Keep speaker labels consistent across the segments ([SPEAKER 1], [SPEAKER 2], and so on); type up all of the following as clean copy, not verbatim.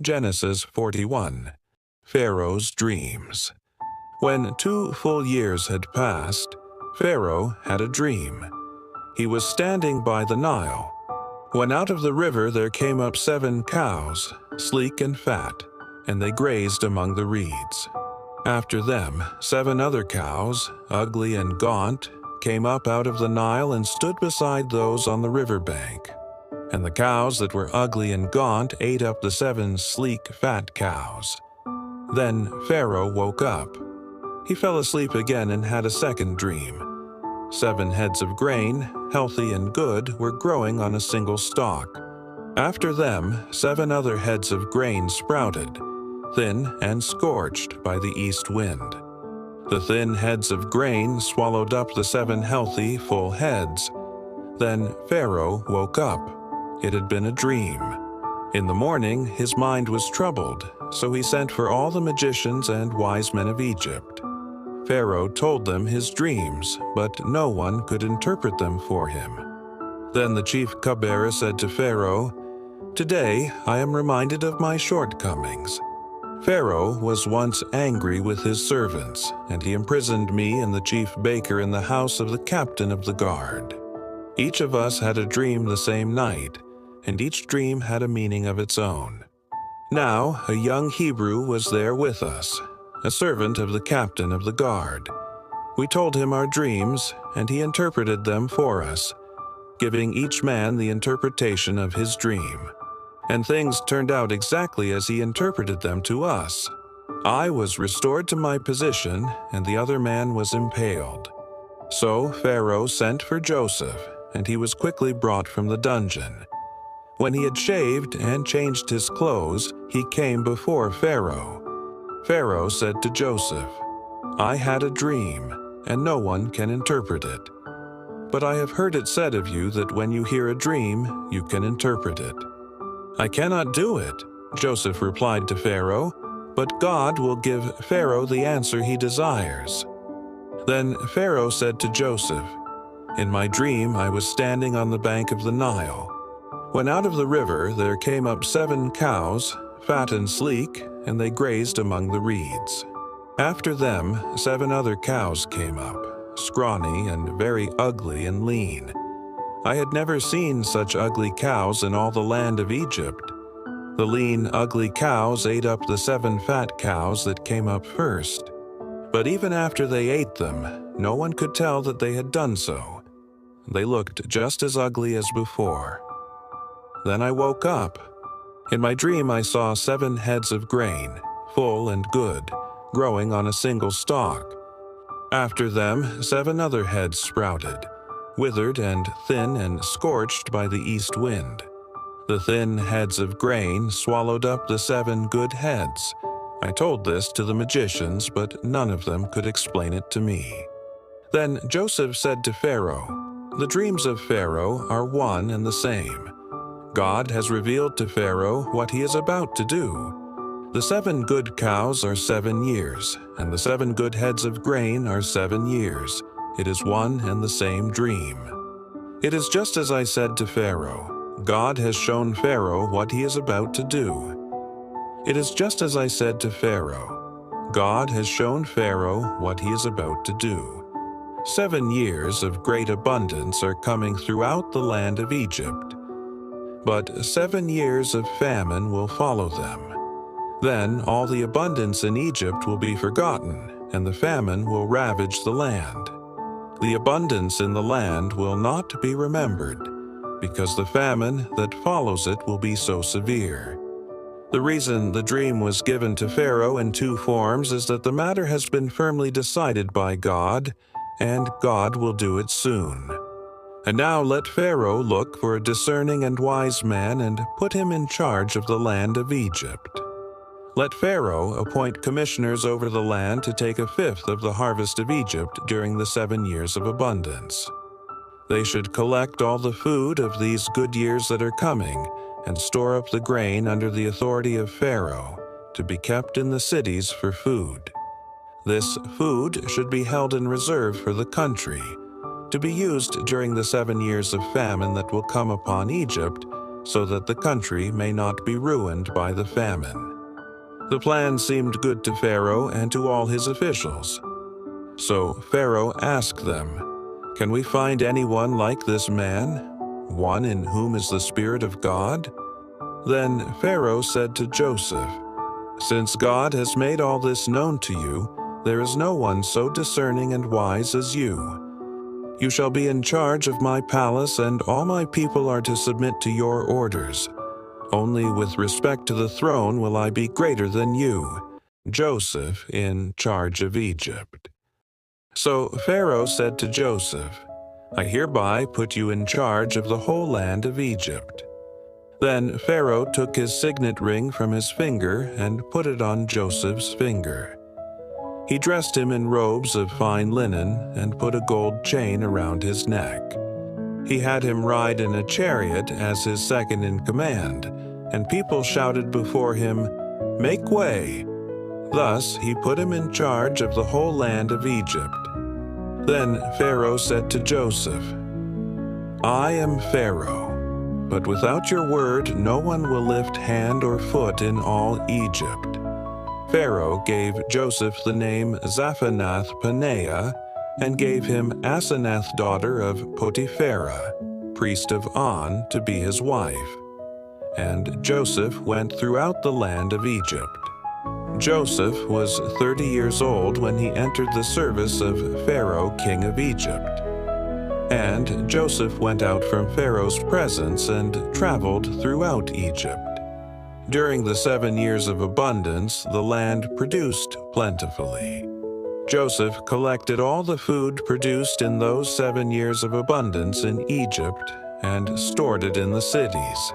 [SPEAKER 1] Genesis 41. Pharaoh's Dreams. When 2 full years had passed, Pharaoh had a dream. He was standing by the Nile, when out of the river there came up 7 cows, sleek and fat, and they grazed among the reeds. After them 7 other cows, ugly and gaunt, came up out of the Nile and stood beside those on the river bank. And the cows that were ugly and gaunt ate up the 7 sleek, fat cows. Then Pharaoh woke up. He fell asleep again and had a second dream. 7 heads of grain, healthy and good, were growing on a single stalk. After them 7 other heads of grain sprouted, thin and scorched by the east wind. The thin heads of grain swallowed up the 7 healthy, full heads. Then Pharaoh woke up. It had been a dream. In the morning his mind was troubled, so he sent for all the magicians and wise men of Egypt. Pharaoh told them his dreams, but no one could interpret them for him. Then the chief cupbearer said to Pharaoh, "Today I am reminded of my shortcomings. Pharaoh was once angry with his servants, and he imprisoned me and the chief baker in the house of the captain of the guard. Each of us had a dream the same night, and each dream had a meaning of its own. Now a young Hebrew was there with us, a servant of the captain of the guard. We told him our dreams, and he interpreted them for us, giving each man the interpretation of his dream. And things turned out exactly as he interpreted them to us. I was restored to my position, and the other man was impaled." So Pharaoh sent for Joseph, and he was quickly brought from the dungeon. When he had shaved and changed his clothes, he came before Pharaoh. Pharaoh said to Joseph, "I had a dream, and no one can interpret it. But I have heard it said of you that when you hear a dream, you can interpret it." "I cannot do it," Joseph replied to Pharaoh, "but God will give Pharaoh the answer he desires." Then Pharaoh said to Joseph, "In my dream I was standing on the bank of the Nile, when out of the river there came up 7 cows, fat and sleek, and they grazed among the reeds. After them 7 other cows came up, scrawny and very ugly and lean. I had never seen such ugly cows in all the land of Egypt. The lean, ugly cows ate up the 7 fat cows that came up first. But even after they ate them, no one could tell that they had done so. They looked just as ugly as before. Then I woke up. In my dream I saw 7 heads of grain, full and good, growing on a single stalk. After them 7 other heads sprouted, withered and thin and scorched by the east wind. The thin heads of grain swallowed up the 7 good heads. I told this to the magicians, but none of them could explain it to me." Then Joseph said to Pharaoh, "The dreams of Pharaoh are one and the same. God has revealed to Pharaoh what he is about to do. The 7 good cows are 7 years, and the 7 good heads of grain are 7 years. It is one and the same dream. It is just as I said to Pharaoh. God has shown Pharaoh what he is about to do. It is just as I said to Pharaoh. God has shown Pharaoh what he is about to do. 7 years of great abundance are coming throughout the land of Egypt. But 7 years of famine will follow them. Then all the abundance in Egypt will be forgotten, and the famine will ravage the land. The abundance in the land will not be remembered, because the famine that follows it will be so severe. The reason the dream was given to Pharaoh in 2 forms is that the matter has been firmly decided by God, and God will do it soon. And now let Pharaoh look for a discerning and wise man and put him in charge of the land of Egypt. Let Pharaoh appoint commissioners over the land to take 1/5 of the harvest of Egypt during the 7 years of abundance. They should collect all the food of these good years that are coming and store up the grain under the authority of Pharaoh to be kept in the cities for food. This food should be held in reserve for the country, to be used during the 7 years of famine that will come upon Egypt, so that the country may not be ruined by the famine. The plan seemed good to Pharaoh and to all his officials. So Pharaoh asked them, "Can we find anyone like this man, one in whom is the Spirit of God?" Then Pharaoh said to Joseph, "Since God has made all this known to you, there is no one so discerning and wise as you. You shall be in charge of my palace, and all my people are to submit to your orders. Only with respect to the throne will I be greater than you, Joseph, in charge of Egypt." So Pharaoh said to Joseph, "I hereby put you in charge of the whole land of Egypt." Then Pharaoh took his signet ring from his finger and put it on Joseph's finger. He dressed him in robes of fine linen and put a gold chain around his neck. He had him ride in a chariot as his second in command, and people shouted before him, "Make way!" Thus he put him in charge of the whole land of Egypt. Then Pharaoh said to Joseph, "I am Pharaoh, but without your word no one will lift hand or foot in all Egypt." Pharaoh gave Joseph the name Zaphenath-Paneah, and gave him Asenath, daughter of Potipharah, priest of On, to be his wife. And Joseph went throughout the land of Egypt. Joseph was 30 years old when he entered the service of Pharaoh, king of Egypt. And Joseph went out from Pharaoh's presence and traveled throughout Egypt. During the 7 years of abundance, the land produced plentifully. Joseph collected all the food produced in those 7 years of abundance in Egypt and stored it in the cities.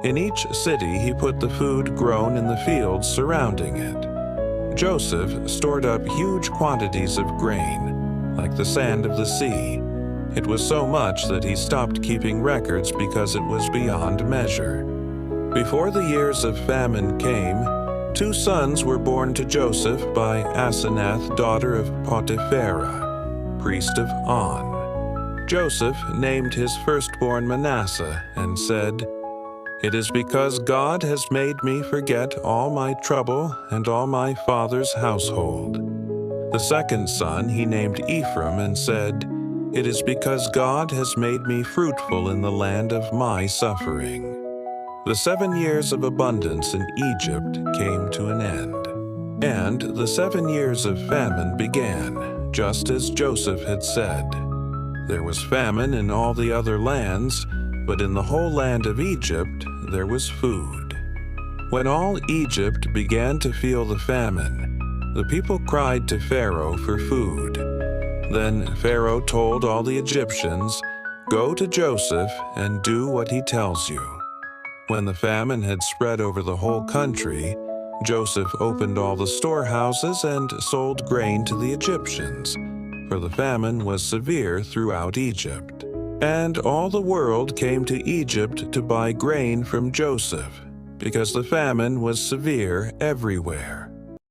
[SPEAKER 1] In each city he put the food grown in the fields surrounding it. Joseph stored up huge quantities of grain, like the sand of the sea. It was so much that he stopped keeping records because it was beyond measure. Before the years of famine came, 2 sons were born to Joseph by Asenath, daughter of Potipharah, priest of On. Joseph named his firstborn Manasseh and said, "It is because God has made me forget all my trouble and all my father's household." The second son he named Ephraim and said, "It is because God has made me fruitful in the land of my suffering." The 7 years of abundance in Egypt came to an end, and the 7 years of famine began, just as Joseph had said. There was famine in all the other lands, but in the whole land of Egypt there was food. When all Egypt began to feel the famine, the people cried to Pharaoh for food. Then Pharaoh told all the Egyptians, "Go to Joseph and do what he tells you." When the famine had spread over the whole country, Joseph opened all the storehouses and sold grain to the Egyptians, for the famine was severe throughout Egypt. And all the world came to Egypt to buy grain from Joseph, because the famine was severe everywhere.